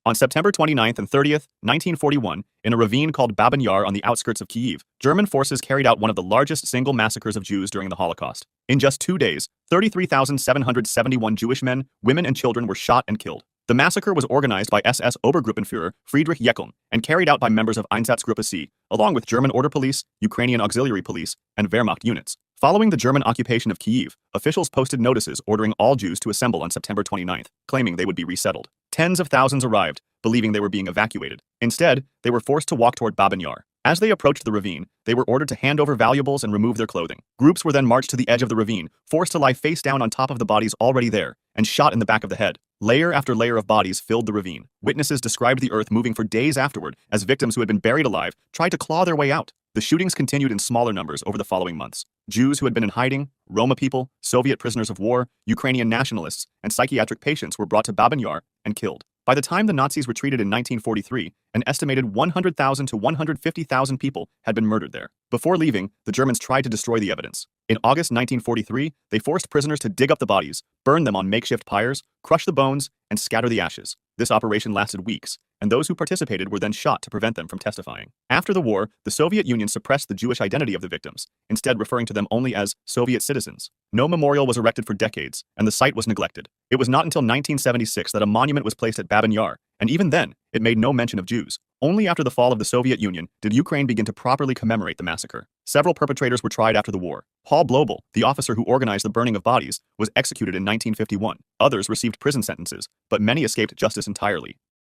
On September 29th and 30th, 1941, in a ravine called Babyn Yar on the outskirts of Kyiv, German forces carried out one of the largest single massacres of Jews during the Holocaust. In just 2 days, 33,771 Jewish men, women, and children were shot and killed. The massacre was organized by SS Obergruppenführer Friedrich Jeckeln and carried out by members of Einsatzgruppe C, along with German Order Police, Ukrainian Auxiliary Police, and Wehrmacht units. Following the German occupation of Kyiv, officials posted notices ordering all Jews to assemble on September 29th, claiming they would be resettled. Tens of thousands arrived, believing they were being evacuated. Instead, they were forced to walk toward Babyn Yar. As they approached the ravine, they were ordered to hand over valuables and remove their clothing. Groups were then marched to the edge of the ravine, forced to lie face down on top of the bodies already there, and shot in the back of the head. Layer after layer of bodies filled the ravine. Witnesses described the earth moving for days afterward as victims who had been buried alive tried to claw their way out. The shootings continued in smaller numbers over the following months. Jews who had been in hiding, Roma people, Soviet prisoners of war, Ukrainian nationalists, and psychiatric patients were brought to Babyn Yar and killed. By the time the Nazis retreated in 1943, an estimated 100,000 to 150,000 people had been murdered there. Before leaving, the Germans tried to destroy the evidence. In August 1943, they forced prisoners to dig up the bodies, burn them on makeshift pyres, crush the bones, and scatter the ashes. This operation lasted weeks, and those who participated were then shot to prevent them from testifying. After the war, the Soviet Union suppressed the Jewish identity of the victims, instead referring to them only as Soviet citizens. No memorial was erected for decades, and the site was neglected. It was not until 1976 that a monument was placed at Babyn Yar, and even then, it made no mention of Jews. Only after the fall of the Soviet Union did Ukraine begin to properly commemorate the massacre. Several perpetrators were tried after the war. Paul Blobel, the officer who organized the burning of bodies, was executed in 1951. Others received prison sentences, but many escaped justice entirely.